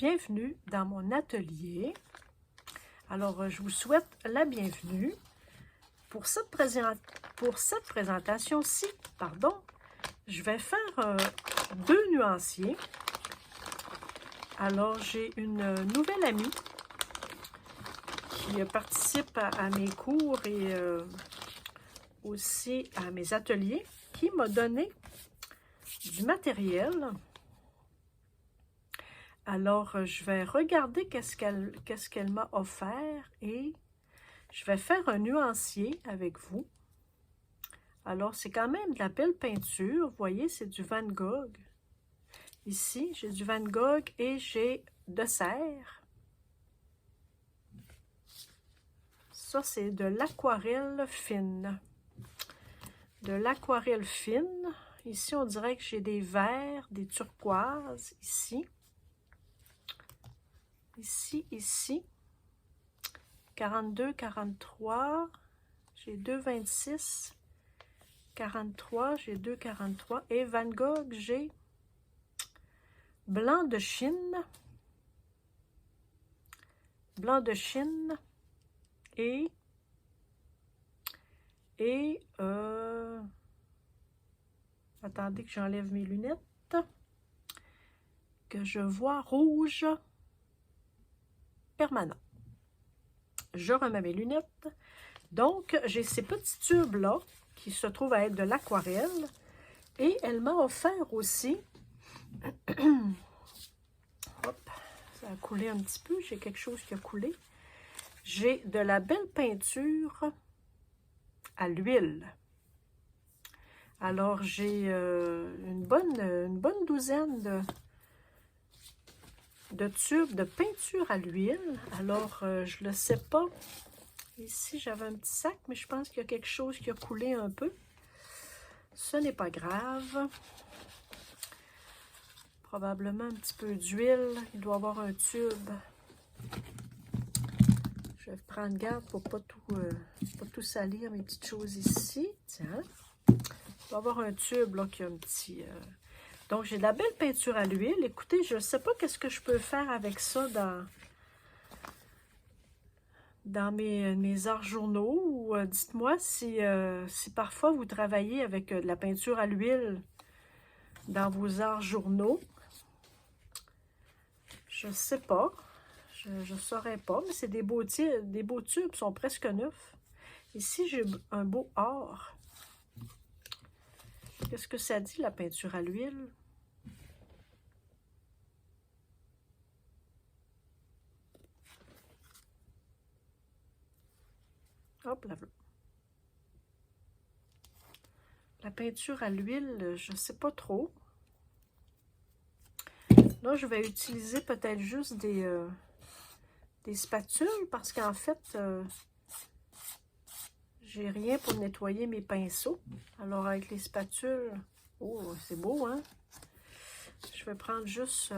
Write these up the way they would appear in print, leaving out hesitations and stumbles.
bienvenue dans mon atelier. Alors, je vous souhaite la bienvenue. Pour cette présentation-ci, je vais faire deux nuanciers. Alors, j'ai une nouvelle amie qui participe à mes cours et aussi à mes ateliers, qui m'a donné du matériel. Alors, je vais regarder qu'est-ce qu'elle m'a offert et je vais faire un nuancier avec vous. Alors, c'est quand même de la belle peinture. Vous voyez, c'est du Van Gogh. Ici, j'ai du Van Gogh et j'ai de Serre. Ça, c'est de l'aquarelle fine. De l'aquarelle fine. Ici, on dirait que j'ai des verts, des turquoises, ici. Ici. 42, 43. J'ai 2,26. 43, j'ai 2,43. Et Van Gogh, j'ai blanc de Chine. Blanc de Chine. Et attendez que j'enlève mes lunettes. Que je vois rouge permanent. Je remets mes lunettes. Donc, j'ai ces petits tubes-là qui se trouvent à être de l'aquarelle. Et elle m'a offert aussi... Hop, ça a coulé un petit peu. J'ai quelque chose qui a coulé. J'ai de la belle peinture à l'huile. Alors, j'ai une bonne douzaine de tubes de peinture à l'huile. Alors, je ne sais pas. Ici, j'avais un petit sac, mais je pense qu'il y a quelque chose qui a coulé un peu. Ce n'est pas grave. Probablement un petit peu d'huile. Il doit y avoir un tube. Je vais prendre garde pour pas tout salir mes petites choses ici. Tiens. Il doit y avoir un tube là qui a un petit... Donc, j'ai de la belle peinture à l'huile. Écoutez, je ne sais pas qu'est-ce que je peux faire avec ça dans mes arts journaux. Ou dites-moi si parfois vous travaillez avec de la peinture à l'huile dans vos arts journaux. Je ne sais pas. Je ne saurais pas, mais c'est des beaux tubes, sont presque neufs. Ici, j'ai un beau or. Qu'est-ce que ça dit, la peinture à l'huile? Hop là. La peinture à l'huile, je ne sais pas trop. Là, je vais utiliser peut-être juste des spatules parce qu'en fait, j'ai rien pour nettoyer mes pinceaux. Alors, avec les spatules, oh, c'est beau, hein? Je vais prendre juste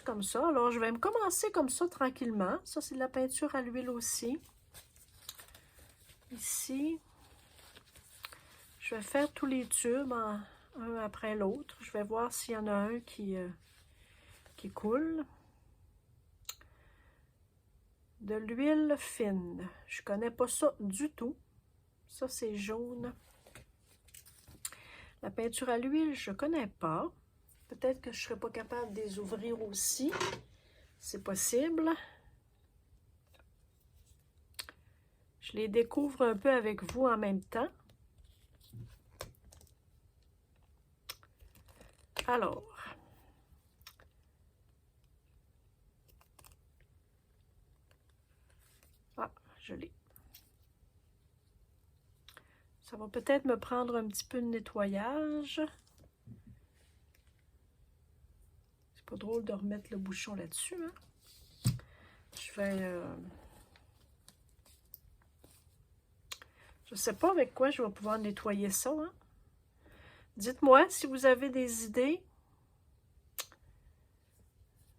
comme ça. Alors, je vais me commencer comme ça tranquillement. Ça, c'est de la peinture à l'huile aussi. Ici, je vais faire tous les tubes un après l'autre. Je vais voir s'il y en a un qui coule. De l'huile fine. Je ne connais pas ça du tout. Ça, c'est jaune. La peinture à l'huile, je ne connais pas. Peut-être que je ne serais pas capable de les ouvrir aussi. C'est possible. Je les découvre un peu avec vous en même temps. Alors, je l'ai. Ça va peut-être me prendre un petit peu de nettoyage. C'est pas drôle de remettre le bouchon là-dessus, hein? Je vais... je sais pas avec quoi je vais pouvoir nettoyer ça, hein? Dites-moi si vous avez des idées.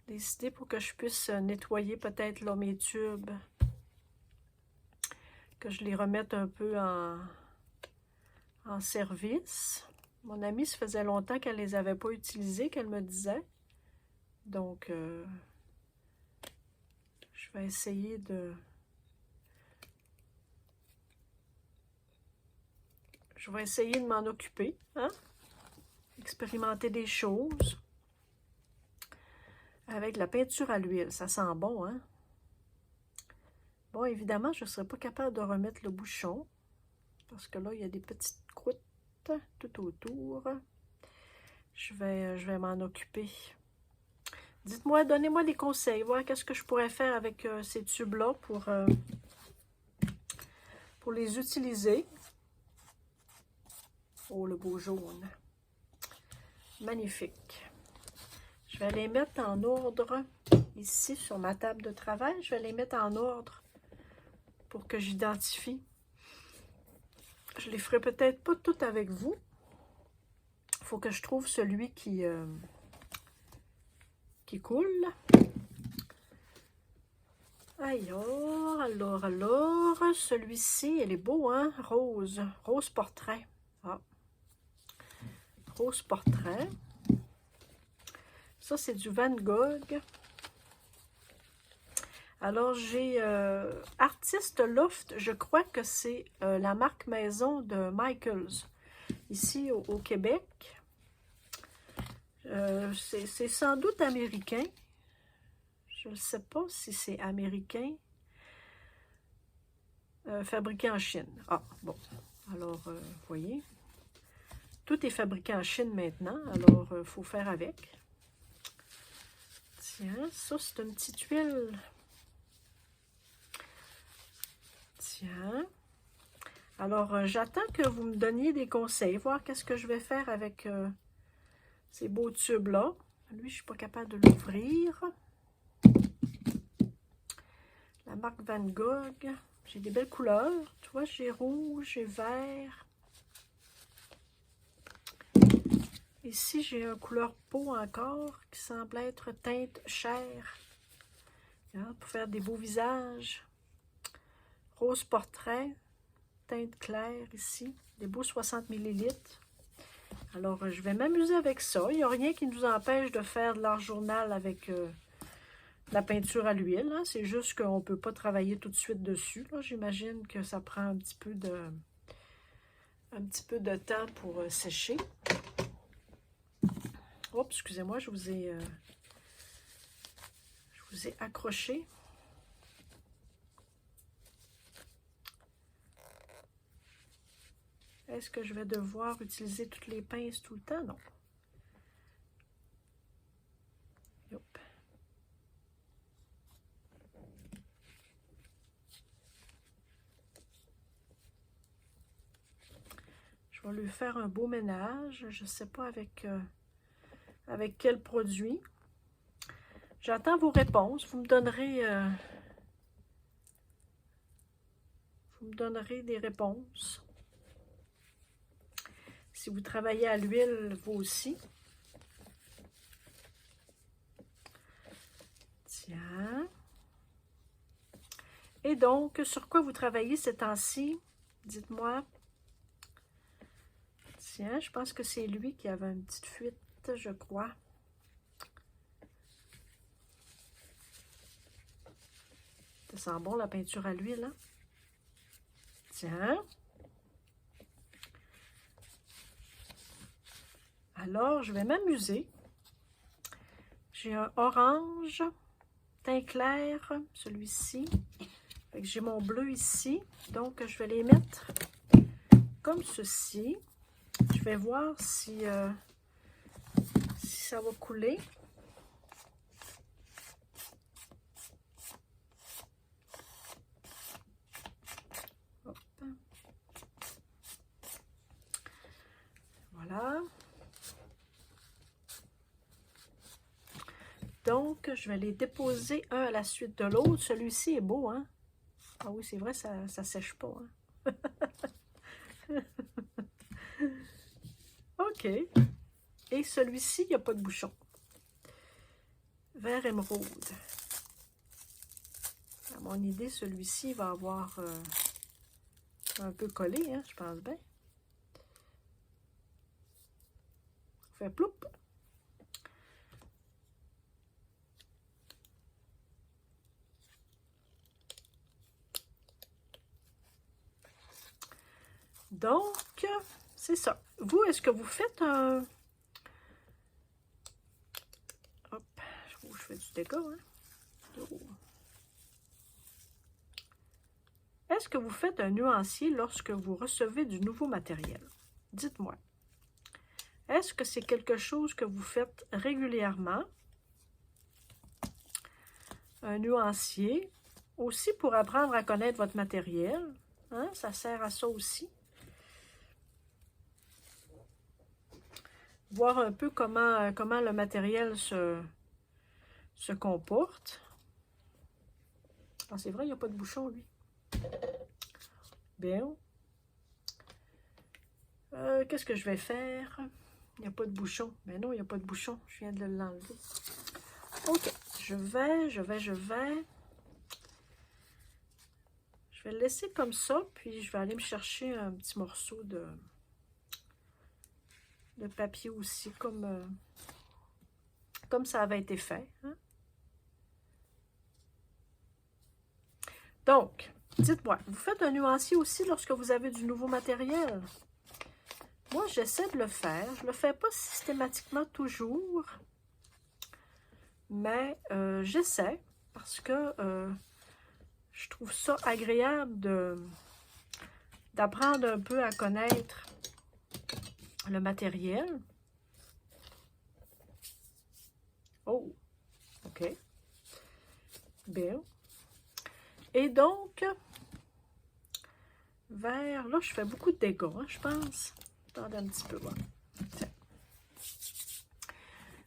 Des idées pour que je puisse nettoyer peut-être là mes tubes. Que je les remette un peu en service. Mon amie, ça faisait longtemps qu'elle ne les avait pas utilisés, qu'elle me disait. Donc, je vais essayer de... Je vais essayer de m'en occuper, hein? Expérimenter des choses avec la peinture à l'huile. Ça sent bon, hein? Bon, évidemment, je ne serai pas capable de remettre le bouchon parce que là, il y a des petites croûtes tout autour. Je vais m'en occuper. Dites-moi, donnez-moi des conseils, voir qu'est-ce que je pourrais faire avec ces tubes-là pour les utiliser. Oh, le beau jaune. Magnifique. Je vais les mettre en ordre ici sur ma table de travail. Je vais les mettre en ordre pour que j'identifie. Je les ferai peut-être pas toutes avec vous. Il faut que je trouve celui qui coule. Alors, celui-ci, elle est beau, hein? Rose portrait. Ah. Rose portrait. Ça, c'est du Van Gogh. Alors, j'ai Artiste Loft, je crois que c'est la marque maison de Michaels, ici au Québec. C'est sans doute américain. Je ne sais pas si c'est américain. Fabriqué en Chine. Ah, bon. Alors, vous voyez, tout est fabriqué en Chine maintenant, alors il faut faire avec. Tiens, ça, c'est une petite huile. Tiens. Alors, j'attends que vous me donniez des conseils, voir qu'est-ce que je vais faire avec ces beaux tubes-là. Lui, je ne suis pas capable de l'ouvrir. La marque Van Gogh. J'ai des belles couleurs. Tu vois, j'ai rouge, j'ai vert. Ici, j'ai une couleur peau encore qui semble être teinte chair. Hein, pour faire des beaux visages. Rose portrait. Teinte claire ici. Des beaux 60 ml. Alors, je vais m'amuser avec ça. Il n'y a rien qui nous empêche de faire de l'art journal avec la peinture à l'huile. Hein. C'est juste qu'on ne peut pas travailler tout de suite dessus. J'imagine que ça prend un petit peu de temps pour sécher. Oups, excusez-moi, je vous ai accroché. Est-ce que je vais devoir utiliser toutes les pinces tout le temps? Non. Yop. Je vais lui faire un beau ménage. Je ne sais pas avec quel produit. J'attends vos réponses. Vous me donnerez des réponses. Si vous travaillez à l'huile, vous aussi. Tiens. Et donc, sur quoi vous travaillez ces temps-ci? Dites-moi. Tiens, je pense que c'est lui qui avait une petite fuite, je crois. Ça sent bon la peinture à l'huile, hein? Tiens. Alors, je vais m'amuser. J'ai un orange, teint clair, celui-ci. J'ai mon bleu ici. Donc, je vais les mettre comme ceci. Je vais voir si ça va couler. Hop. Voilà. Donc, je vais les déposer un à la suite de l'autre. Celui-ci est beau, hein? Ah oui, c'est vrai, ça ne sèche pas. Hein? OK. Et celui-ci, il n'y a pas de bouchon. Vert émeraude. À mon idée, celui-ci va avoir un peu collé, hein, je pense bien. fait ploup. Donc, c'est ça. Vous, est-ce que vous faites un... Hop, je fais du dégât, hein? Oh. Est-ce que vous faites un nuancier lorsque vous recevez du nouveau matériel? Dites-moi. Est-ce que c'est quelque chose que vous faites régulièrement? Un nuancier. Aussi pour apprendre à connaître votre matériel. Hein? Ça sert à ça aussi. Voir un peu comment le matériel se comporte. Ah, c'est vrai, il n'y a pas de bouchon, lui. Bien. Qu'est-ce que je vais faire? Il n'y a pas de bouchon. Mais non, il n'y a pas de bouchon. Je viens de l'enlever. OK. Je vais le laisser comme ça, puis je vais aller me chercher un petit morceau de papier aussi, comme ça avait été fait. Hein? Donc, dites-moi, vous faites un nuancier aussi lorsque vous avez du nouveau matériel? Moi, j'essaie de le faire. Je ne le fais pas systématiquement toujours, mais j'essaie parce que je trouve ça agréable d'apprendre un peu à connaître le matériel. Oh, OK. Bien. Et donc, vers... Là, je fais beaucoup de dégâts, hein, je pense. Attendez un petit peu. Voilà.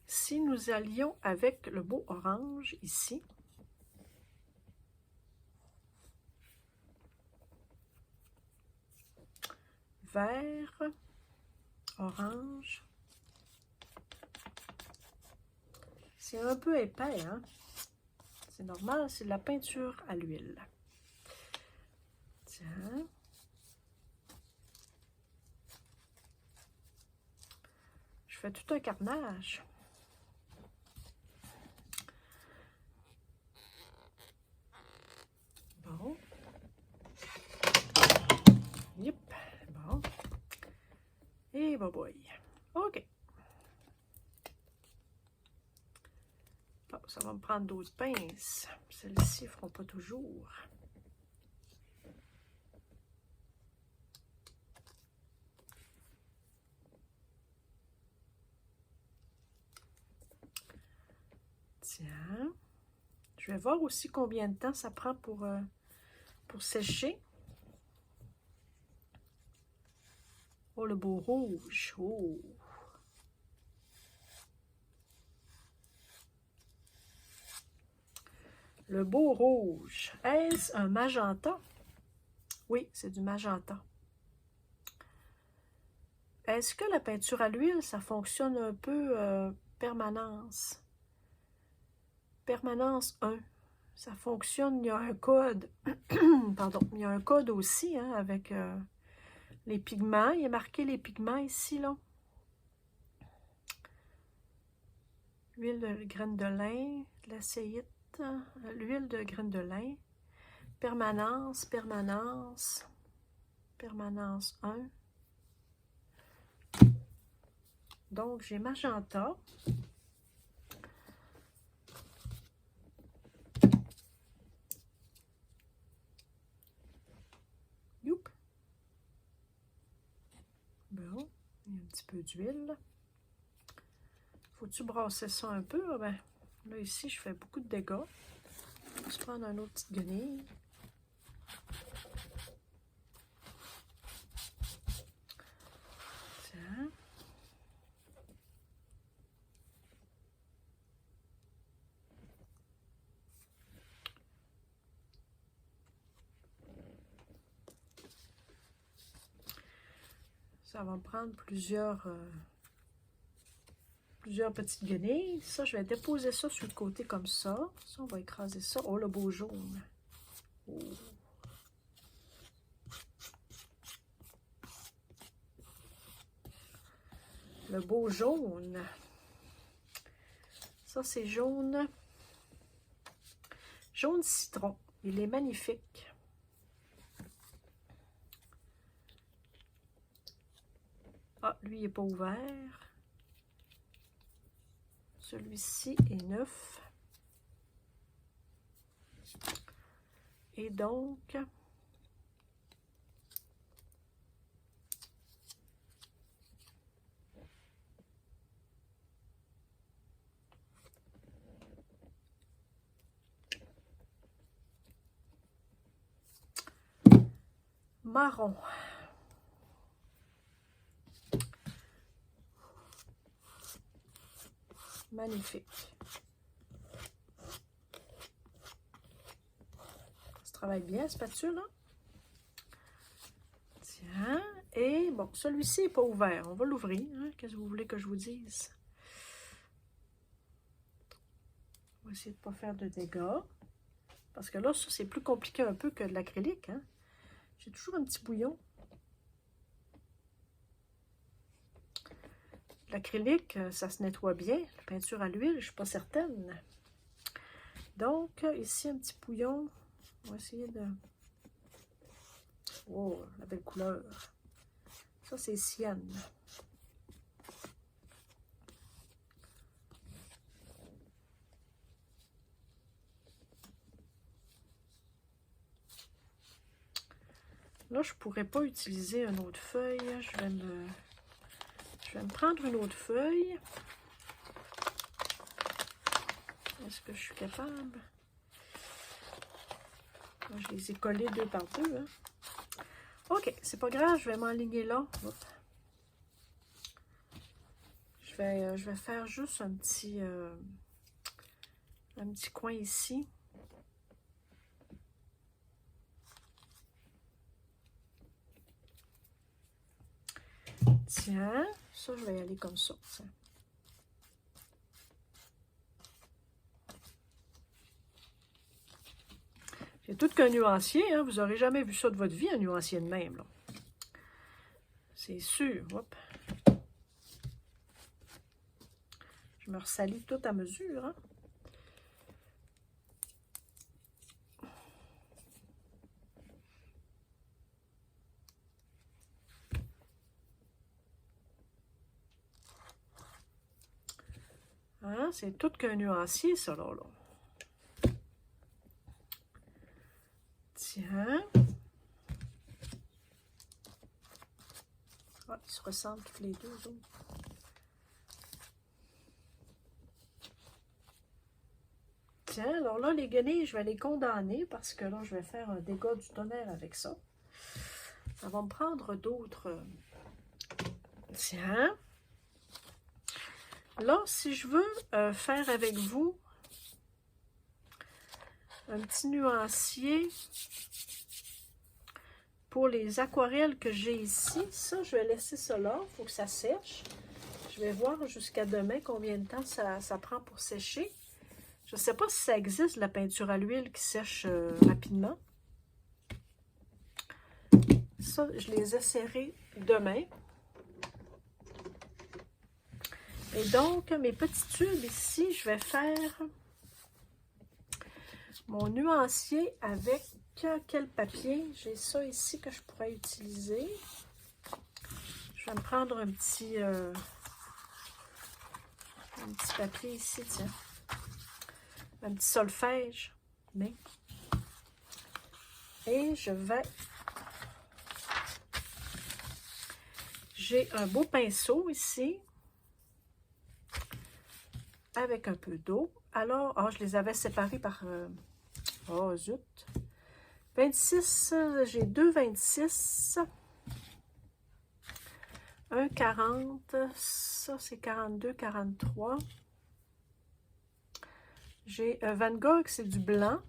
Si nous allions avec le beau orange ici, vert, orange. C'est un peu épais, hein? C'est normal, c'est de la peinture à l'huile. Tiens. Je fais tout un carnage. Bon. Yep. Bon. Et boy. OK. Bon, ça va me prendre d'autres pinces. Celles-ci ne feront pas toujours. Tiens. Je vais voir aussi combien de temps ça prend pour sécher. Oh, le beau rouge. Oh. Le beau rouge. Est-ce un magenta? Oui, c'est du magenta. Est-ce que la peinture à l'huile, ça fonctionne un peu permanence? Permanence 1. Ça fonctionne, il y a un code. Pardon, il y a un code aussi hein, avec les pigments. Il y a marqué les pigments ici, là. L'huile de graines de lin, de l'acéite, l'huile de graines de lin. Permanence, permanence, permanence 1. Donc, j'ai magenta. Youp. Bon, il y a un petit peu d'huile. Faut-tu brasser ça un peu? Ah ben, là, ici, je fais beaucoup de dégâts. Je vais prendre une autre petite guenille. Tiens. Ça va me prendre plusieurs petites guenilles. Ça, je vais déposer ça sur le côté comme ça. Ça, on va écraser ça. Oh, le beau jaune. Oh. Le beau jaune. Ça, c'est jaune. Jaune citron. Il est magnifique. Ah, lui, il n'est pas ouvert. Celui-ci est neuf. Et donc, marron. Magnifique. Ça travaille bien, la spatule, hein? Tiens, et bon, celui-ci n'est pas ouvert. On va l'ouvrir, hein? Qu'est-ce que vous voulez que je vous dise? On va essayer de ne pas faire de dégâts. Parce que là, ça, c'est plus compliqué un peu que de l'acrylique, hein? J'ai toujours un petit bouillon. L'acrylique, ça se nettoie bien. La peinture à l'huile, je ne suis pas certaine. Donc, ici, un petit bouillon. On va essayer de... Oh, la belle couleur. Ça, c'est Sienne. Là, je ne pourrais pas utiliser une autre feuille. Je vais me prendre une autre feuille. Est-ce que je suis capable? Là, je les ai collés deux par deux. Hein? OK, c'est pas grave, je vais m'enligner là. Hop. Je vais faire juste un petit coin ici. Tiens, ça, je vais y aller comme ça. Tiens. C'est tout qu'un nuancier, hein? Vous n'aurez jamais vu ça de votre vie, un nuancier de même. C'est sûr. Hop. Je me ressalis tout à mesure. Hein? Hein? C'est tout qu'un nuancier, ça, là. Tiens. Ah, ils se ressemblent tous les deux. Donc. Tiens, alors là, les guenilles, je vais les condamner parce que là, je vais faire un dégât du tonnerre avec ça. Ça va me prendre d'autres... Tiens. Là, si je veux faire avec vous un petit nuancier pour les aquarelles que j'ai ici, ça, je vais laisser ça là. Il faut que ça sèche. Je vais voir jusqu'à demain combien de temps ça prend pour sécher. Je ne sais pas si ça existe, la peinture à l'huile qui sèche rapidement. Ça, je les essaierai demain. Et donc, mes petits tubes ici, je vais faire mon nuancier avec quel papier? J'ai ça ici que je pourrais utiliser. Je vais me prendre un petit papier ici, tiens. Un petit solfège. Mais. Et je vais... J'ai un beau pinceau ici. Avec un peu d'eau. Alors, je les avais séparés par... oh, zut. 26, j'ai 2 26. Un 40. Ça, c'est 42, 43. J'ai Van Gogh, c'est du blanc.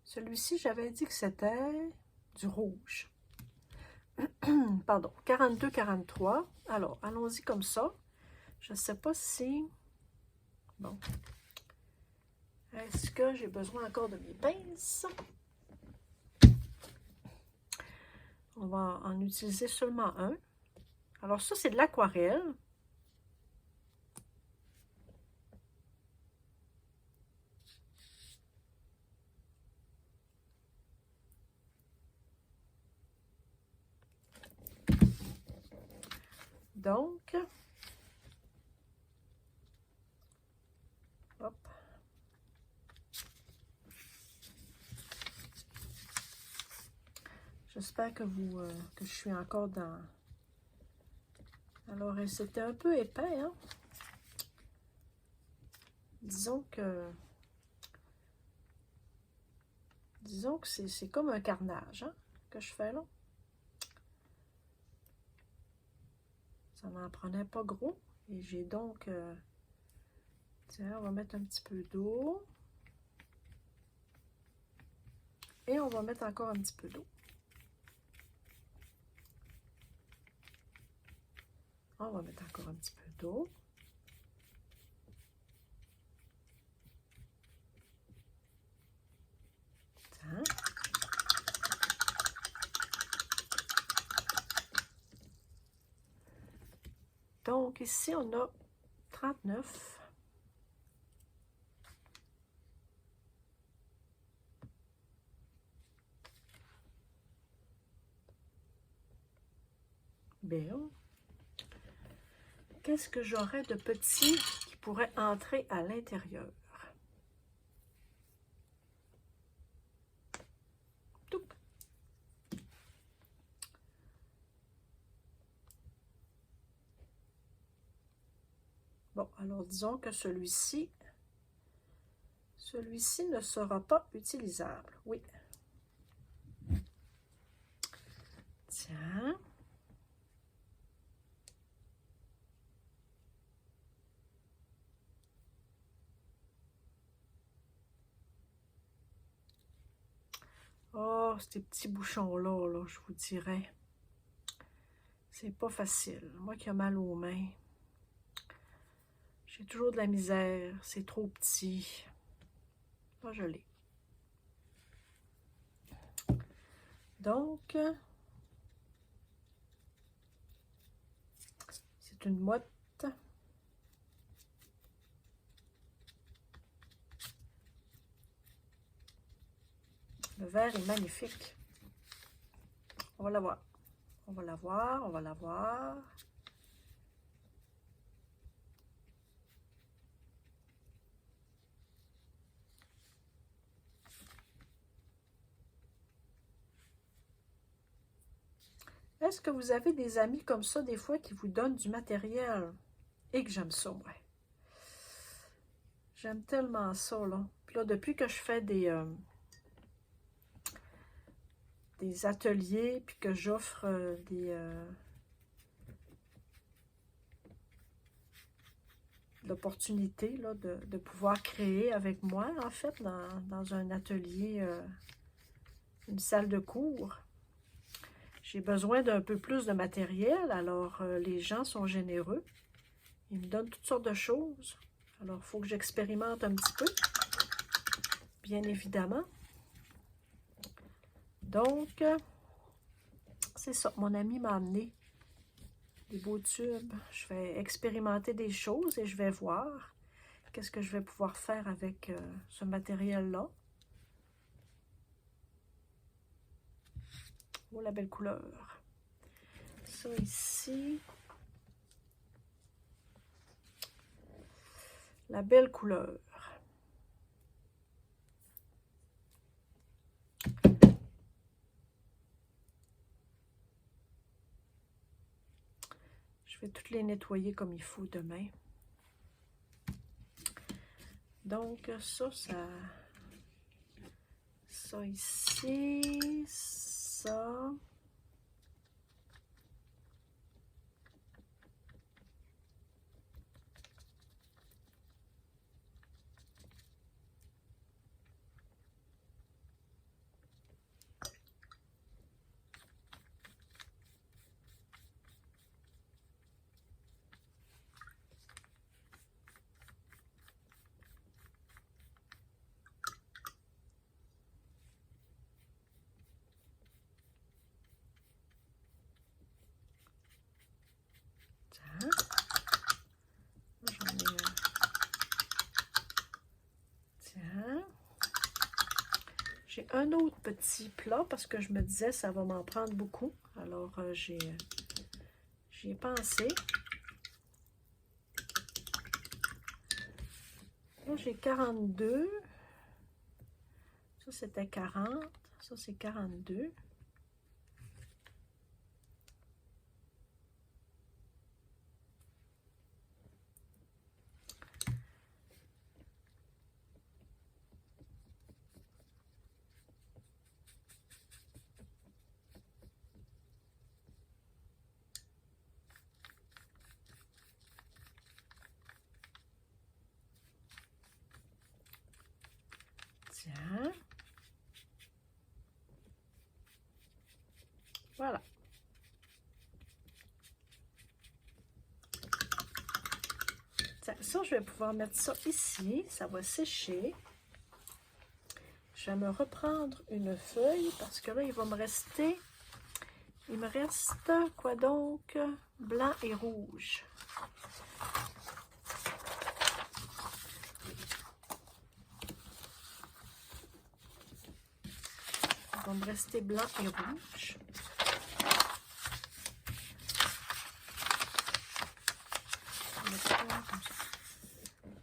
Celui-ci, j'avais dit que c'était du rouge. Pardon, 42, 43. Alors, allons-y comme ça. Je ne sais pas si... Bon. Est-ce que j'ai besoin encore de mes pinces? On va en utiliser seulement un. Alors ça, c'est de l'aquarelle. Donc, hop. J'espère que que je suis encore dans... Alors, c'était un peu épais, hein? Disons que c'est comme un carnage, hein, que je fais là. Ça n'en prenait pas gros. Et j'ai donc... tiens, on va mettre un petit peu d'eau. Et on va mettre encore un petit peu d'eau. On va mettre encore un petit peu d'eau. Tiens. Donc ici, on a 39. Bien. Qu'est-ce que j'aurais de petit qui pourrait entrer à l'intérieur? Bon, alors disons que celui-ci ne sera pas utilisable. Oui. Tiens. Oh, ces petits bouchons-là, là, je vous dirais. C'est pas facile. Moi qui ai mal aux mains. J'ai toujours de la misère. C'est trop petit. Là, je l'ai. Donc, c'est une motte. Le verre est magnifique. On va la voir. On va la voir, on va la voir. Est-ce que vous avez des amis comme ça, des fois, qui vous donnent du matériel? Et que j'aime ça, ouais. J'aime tellement ça, là. Puis là, depuis que je fais des ateliers, puis que j'offre l'opportunité de pouvoir créer avec moi, en fait, dans un atelier, une salle de cours. J'ai besoin d'un peu plus de matériel, alors les gens sont généreux. Ils me donnent toutes sortes de choses. Alors, il faut que j'expérimente un petit peu, bien évidemment. Donc, c'est ça. Mon ami m'a amené des beaux tubes. Je vais expérimenter des choses et je vais voir qu'est-ce que je vais pouvoir faire avec ce matériel-là. Oh, la belle couleur. Ça ici. La belle couleur. Je vais toutes les nettoyer comme il faut demain. Donc, ça ici, ça. un autre petit plat parce que je me disais ça va m'en prendre beaucoup. Alors, j'y ai pensé. Là, j'ai 42. Ça, c'était 40. Ça, c'est 42. Tiens. Voilà. Tiens, ça, je vais pouvoir mettre ça ici. Ça va sécher. Je vais me reprendre une feuille parce que là, il va me rester... Il me reste quoi donc? Blanc et rouge. Il va me rester blanc et rouge.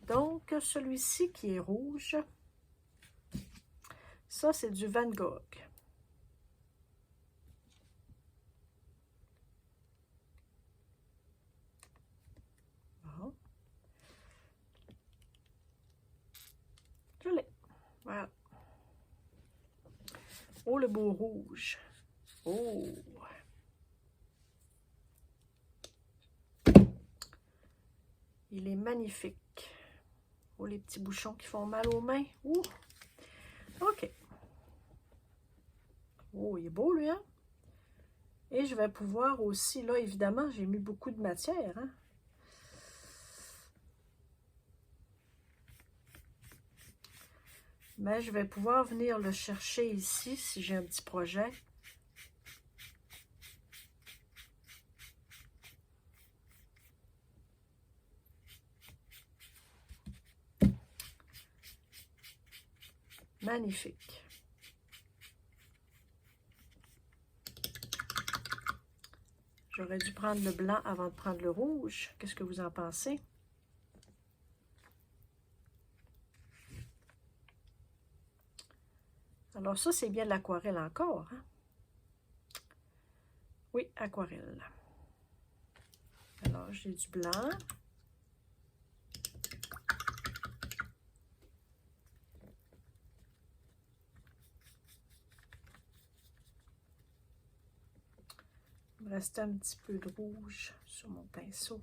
Donc, celui-ci qui est rouge, ça c'est du Van Gogh. Bon. Je l'ai. Voilà. Oh, le beau rouge. Oh! Il est magnifique. Oh, les petits bouchons qui font mal aux mains. Ouh! OK. Oh, il est beau, lui, hein? Et je vais pouvoir aussi, là, évidemment, j'ai mis beaucoup de matière, hein? Mais je vais pouvoir venir le chercher ici si j'ai un petit projet. Magnifique. J'aurais dû prendre le blanc avant de prendre le rouge. Qu'est-ce que vous en pensez? Alors ça, c'est bien de l'aquarelle encore. Hein? Oui, aquarelle. Alors, j'ai du blanc. Il me reste un petit peu de rouge sur mon pinceau.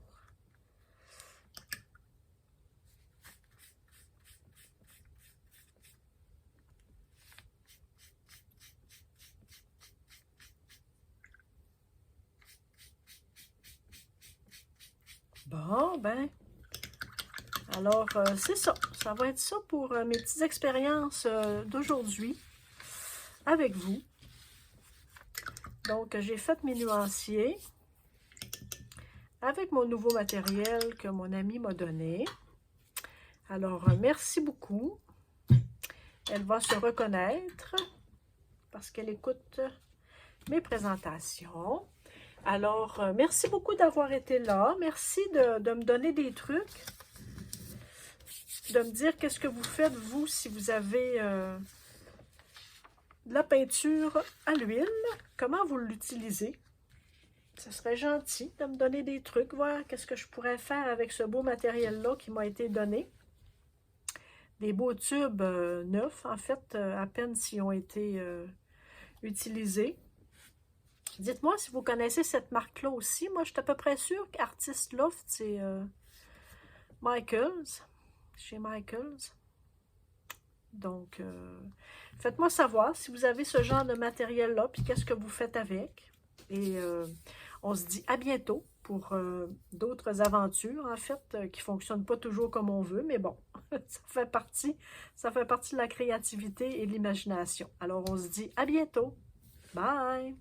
Bon, ben, alors c'est ça. Ça va être ça pour mes petites expériences d'aujourd'hui avec vous. Donc, j'ai fait mes nuanciers avec mon nouveau matériel que mon ami m'a donné. Alors, merci beaucoup. Elle va se reconnaître parce qu'elle écoute mes présentations. Alors, merci beaucoup d'avoir été là. Merci de me donner des trucs, de me dire qu'est-ce que vous faites, vous, si vous avez de la peinture à l'huile, comment vous l'utilisez. Ce serait gentil de me donner des trucs, voir qu'est-ce que je pourrais faire avec ce beau matériel-là qui m'a été donné. Des beaux tubes neufs, en fait, à peine s'ils ont été utilisés. Dites-moi si vous connaissez cette marque-là aussi. Moi, je suis à peu près sûre qu'Artist Loft, c'est Michaels, chez Michaels. Donc, faites-moi savoir si vous avez ce genre de matériel-là, puis qu'est-ce que vous faites avec. Et on se dit à bientôt pour d'autres aventures, en fait, qui ne fonctionnent pas toujours comme on veut, mais bon, ça fait partie de la créativité et de l'imagination. Alors, on se dit à bientôt. Bye!